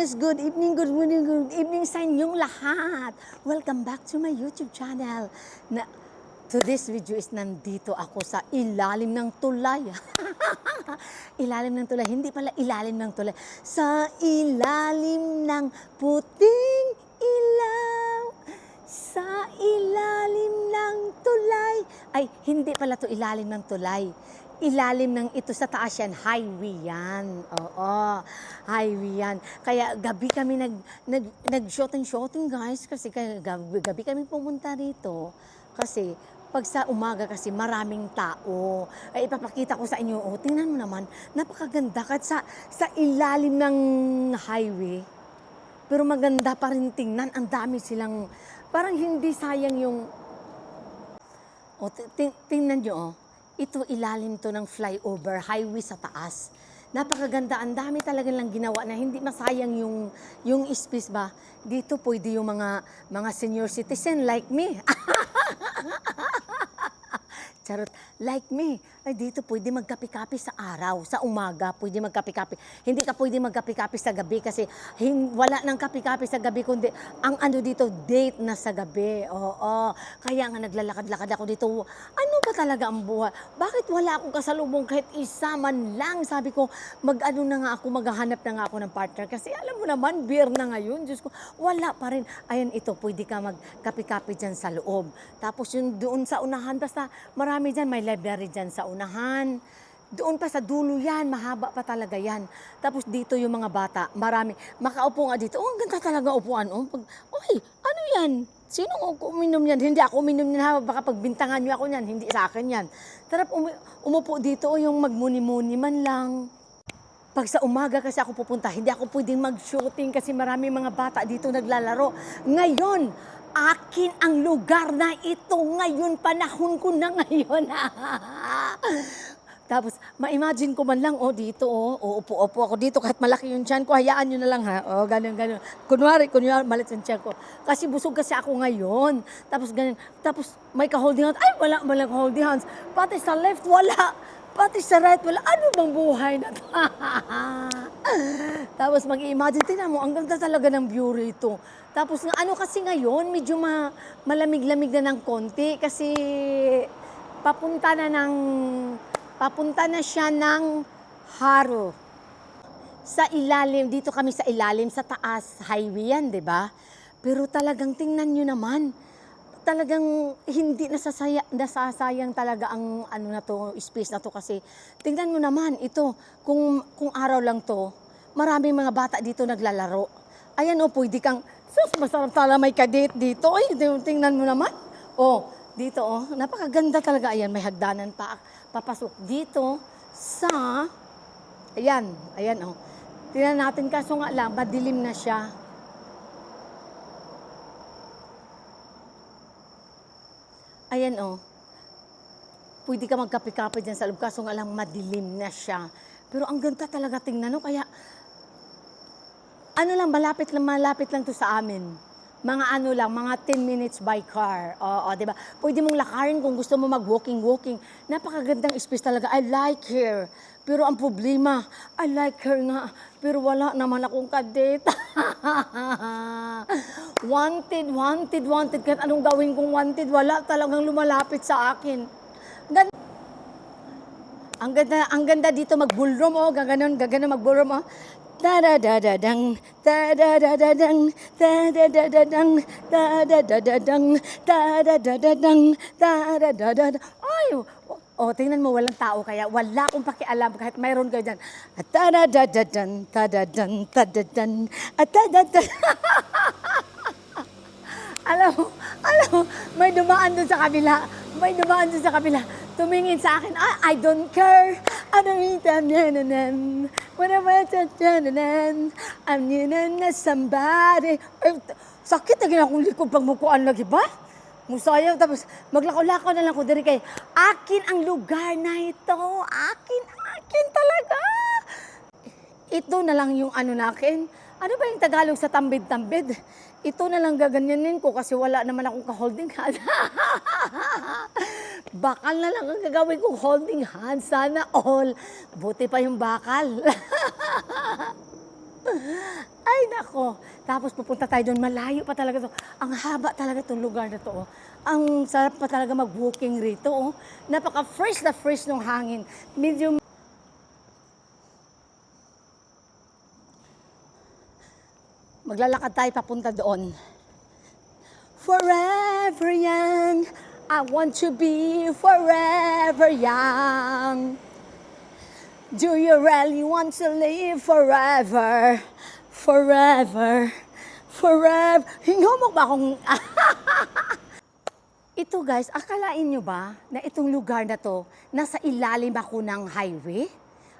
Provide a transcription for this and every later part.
guys, good evening, good morning, good evening sa inyong lahat. Welcome back to my YouTube channel. Today's video is nandito ako sa ilalim ng tulay. Ilalim ng tulay, hindi pala ilalim ng tulay. Sa ilalim ng puting ilaw, sa ilalim ng tulay. Ay, hindi pala to ilalim ng tulay. Ilalim ng ito sa taas yan, highway yan. Oo, highway yan. Kaya gabi kami nag-shooting guys, kasi gabi kami pumunta rito. Kasi pag sa umaga kasi maraming tao. Ay ipapakita ko sa inyo, oh, tingnan mo naman, napakaganda kahit sa ilalim ng highway. Pero maganda pa rin tingnan, ang dami silang, parang hindi sayang yung, oh, tingnan nyo, oh. Ito ilalim to ng flyover, highway sa taas. Napakaganda, ang dami talaga lang ginawa na hindi masayang yung space ba. Dito pwede yung mga senior citizen like me. Charot, like me. Ay, dito pwede magkape-kape sa araw, sa umaga, pwede magkape-kape. Hindi ka pwede magkape-kape sa gabi kasi wala nang kape-kape sa gabi, kundi ang ano dito, date na sa gabi. Oo, kaya nga naglalakad-lakad ako dito. Ano ba talaga ang buhay? Bakit wala akong kasalubong kahit isa man lang? Sabi ko, maghanap na nga ako ng partner. Kasi alam mo naman, beer na ngayon. Diyos ko, wala pa rin. Ayan, ito, pwede ka magkape-kape dyan sa loob. Tapos yung doon sa unahan, basta marami dyan, may library dyan sa unahan. Doon pa sa dulo yan, mahaba pa talaga yan. Tapos dito yung mga bata, marami. Makaupo nga dito, oh, ang ganda talaga upuan. Oh. Oy, ano yan? Sino uminom yan? Hindi ako uminom yan, baka pagbintangan nyo ako yan, hindi sa akin yan. Tarap, umupo dito, oh, yung magmuni-muni man lang. Pag sa umaga kasi ako pupunta, hindi ako pwedeng mag-shooting kasi marami mga bata dito naglalaro. Ngayon, akin ang lugar na ito ngayon, panahon ko na ngayon. Tapos, ma-imagine ko man lang, oh, dito, oh, upo ako dito, kahit malaki yung tiyan ko, hayaan nyo na lang, ha, oh, ganun. Kunwari, malit yung tiyan ko. Kasi busog kasi ako ngayon. Tapos, ganun. Tapos, may ka-holding hands. Ay, walang holding hands. Pati sa left, wala. Pati sa right, wala. Ano bang buhay na to? Tapos, mag-imagine, tingnan mo, ang ganda talaga ng view rito. Tapos, ano kasi ngayon, medyo malamig-lamig na ng konti, kasi papunta na siya ng Haro. Sa ilalim, dito kami sa ilalim, sa taas, highway yan, di ba? Pero talagang tingnan nyo naman, talagang hindi nasasayang talaga ang ano na to, space na to kasi tingnan mo naman, ito, kung araw lang to, maraming mga bata dito naglalaro. Ayan, oh, pwede kang, masarap talaga may kadate dito. Ay, tingnan mo naman. Oh, dito, oh, napakaganda talaga. Ayan, may hagdanan pa. Papasok dito sa, ayan, oh. Tingnan natin, kaso nga lang, madilim na siya. Ayan, oh. Pwede ka magkape-kape dyan sa loob, kaso nga lang, madilim na siya. Pero ang ganda talaga tingnan, no? Kaya, ano lang, malapit lang to sa amin. Mga 10 minutes by car. Oo, di ba? Pwede mong lakarin kung gusto mo mag-walking. Napakagandang space talaga. I like her. Pero ang problema, I like her nga. Pero wala naman akong kadate. Wanted. Kahit anong gawin kong wanted, wala talagang lumalapit sa akin. Ang ganda dito mag-bullroom, oh. Gaganon mag-bullroom, oh. Da-da-da-da-dang, da-da-da-da-dang, da-da-da-da-dang, da-da-da-da-dang, da-da-da-da-dang, da-da-da-da-dang. Ay, oh, tingnan mo, walang tao, kaya wala akong pakialam kahit mayroon kayo dyan. Da-da-da-da-dang, da-da-dang, da-da-dang, da-da-da. Alam mo, may dumaan doon sa kabila. Tumingin sa akin, I don't care. I don't need them, I'm na somebody. Ay, sakit na akong likod pag mukuan lagi ba? Musayang, tapos maglakaw-lakaw na lang ko diri kay akin ang lugar na ito. Akin talaga. Ito na lang yung ano na akin. Ano ba yung Tagalog sa tambid-tambid? Ito na lang gaganyanin ko kasi wala naman akong ka-holding hand. Bakal na lang ang gagawin kong holding hand. Sana all. Buti pa yung bakal. Ay, nako. Tapos pupunta tayo doon. Malayo pa talaga to. Ang haba talaga itong lugar na to. Oh. Ang sarap pa talaga mag-walking rito. Oh. Napaka-fresh na fresh ng hangin. Medyo maglalakad tayo papunta doon. Forever young, I want to be forever young. Do you really want to live forever? Forever, forever. Hinumok ba akong... Ito guys, akalain nyo ba na itong lugar na to, nasa ilalim ako ng highway?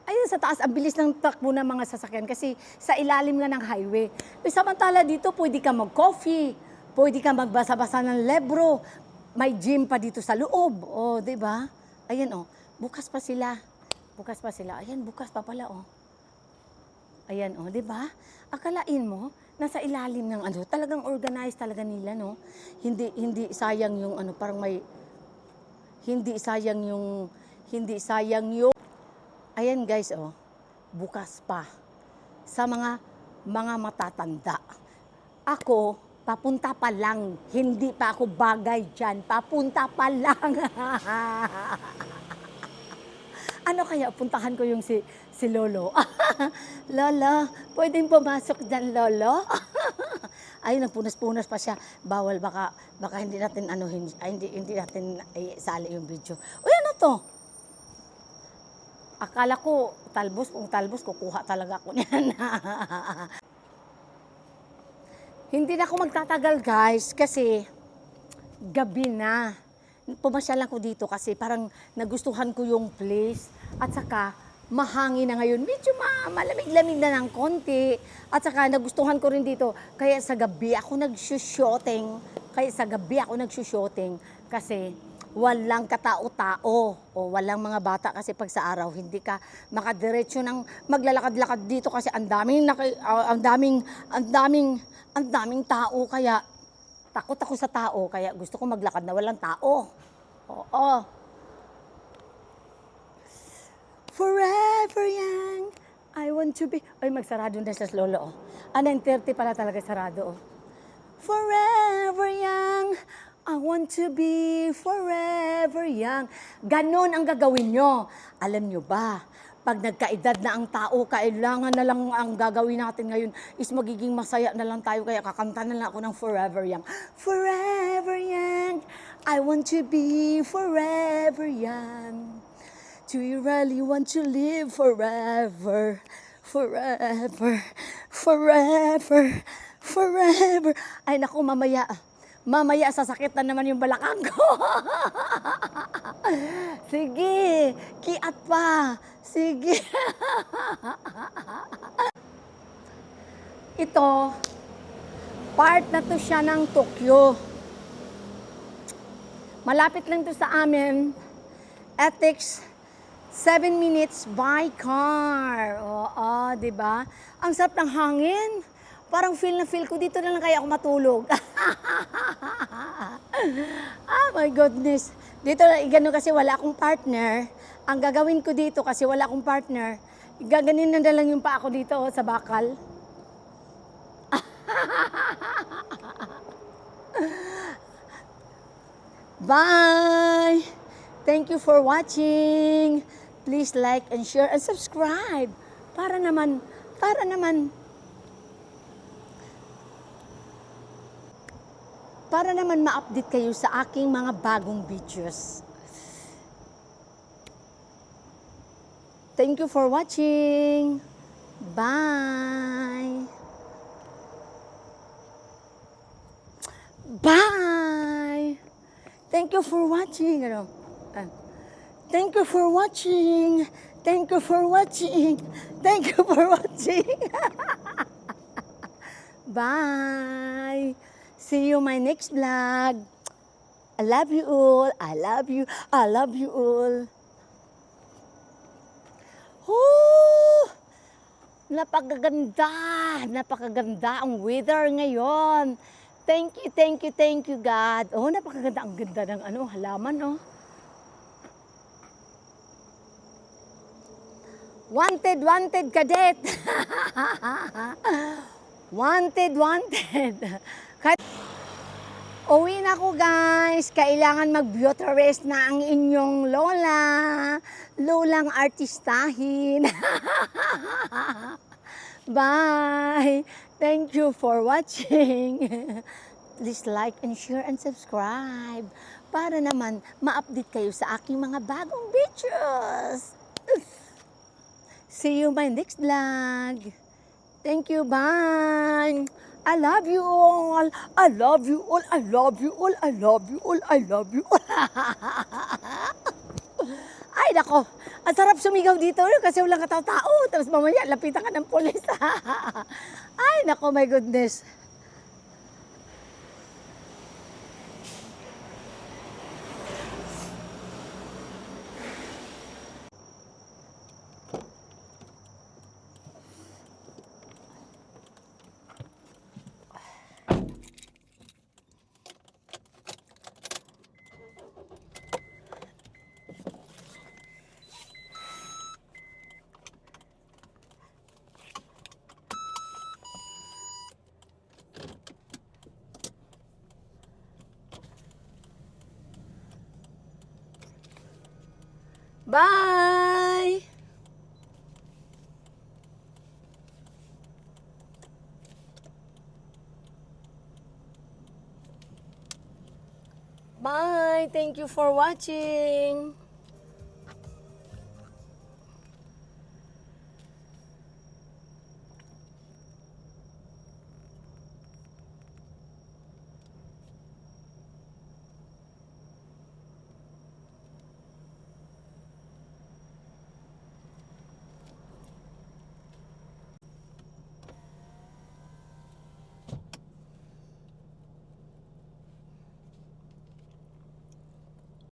Ayun sa taas, ang bilis ng takbo ng mga sasakyan kasi sa ilalim nga ng highway. Samantala dito, pwede ka mag-coffee, pwede ka magbasa-basa ng libro, may gym pa dito sa loob. O, di ba? Ayan o, bukas pa sila. Bukas pa sila. Ayan, bukas pa pala o. Ayan o, di ba? Akalain mo, nasa ilalim ng ano, talagang organized talaga nila, no? Hindi sayang yung ano, parang may, hindi sayang yung, ayan guys, oh, bukas pa. Sa mga matatanda. Ako, papunta pa lang, hindi pa ako bagay dyan, papunta pa lang. Ano kaya, puntahan ko yung si Lolo. Lolo, pwedeng pumasok dyan, Lolo? Ayun, nagpunas-punas pa siya. Bawal, baka hindi natin, hindi natin isali yung video. Uy, ano to? Akala ko, kung talbos, kukuha talaga ako niyan. Hindi na ako magtatagal, guys, kasi gabi na. Pumasyal ako dito kasi parang nagustuhan ko yung place at saka mahangin na ngayon. Medyo malamig-lamig na ng konti at saka nagustuhan ko rin dito. Kaya sa gabi ako nagsushooting. Kasi walang katao-tao o walang mga bata kasi pag sa araw hindi ka makadiretso ng maglalakad-lakad dito kasi ang daming tao kaya takot ako sa tao, kaya gusto ko maglakad na walang tao. Oo. Forever young, I want to be... Ay, magsarado na sa Lolo. Oh. 9:30 pala talaga sarado. Oh. Forever young, I want to be forever young. Ganon ang gagawin nyo. Alam nyo ba? Pag nagkaedad na ang tao, kailangan na lang ang gagawin natin ngayon is magiging masaya na lang tayo. Kaya kakanta na lang ako ng Forever Young. Forever young, I want to be forever young. Do you really want to live forever? Forever, forever, forever. Ay naku, mamaya sasakit na naman yung balakang ko. Sige, kiat pa. Sige. Ito, part na to siya ng Tokyo. Malapit lang to sa amin. Ethics, 7 minutes by car. Oo, di ba? Ang sarap ng hangin. Parang feel ko dito na lang kaya ako matulog. Oh my goodness. Dito gano'n kasi wala akong partner. Ang gagawin ko dito kasi wala akong partner, gaganin na lang yung pa ako dito sa bakal. Bye! Thank you for watching. Please like and share and subscribe. Para naman ma-update kayo sa aking mga bagong videos. Thank you for watching. Bye. Bye. Thank you for watching. Thank you for watching. Thank you for watching. Thank you for watching. Bye. See you my next vlog. I love you all. I love you. I love you all. Oh, napakaganda ang weather ngayon. Thank you God. Oh, napakaganda, ang ganda ng halaman, oh. Wanted, wanted, cadet. Wanted, wanted. Uwi na ako guys. Kailangan mag-beauty rest na ang inyong lola. Lolang artistahin. Bye. Thank you for watching. Please like and share and subscribe para naman ma-update kayo sa aking mga bagong videos. See you my next vlog. Thank you. Bye. I love you all. I love you all. I love you all. I love you all. I love you all. Ay, nako. Ang sarap sumigaw dito kasi walang katao-tao. Tapos mamaya, lapitan ka ng pulis. Ay, nako, my goodness. Bye! Bye! Thank you for watching!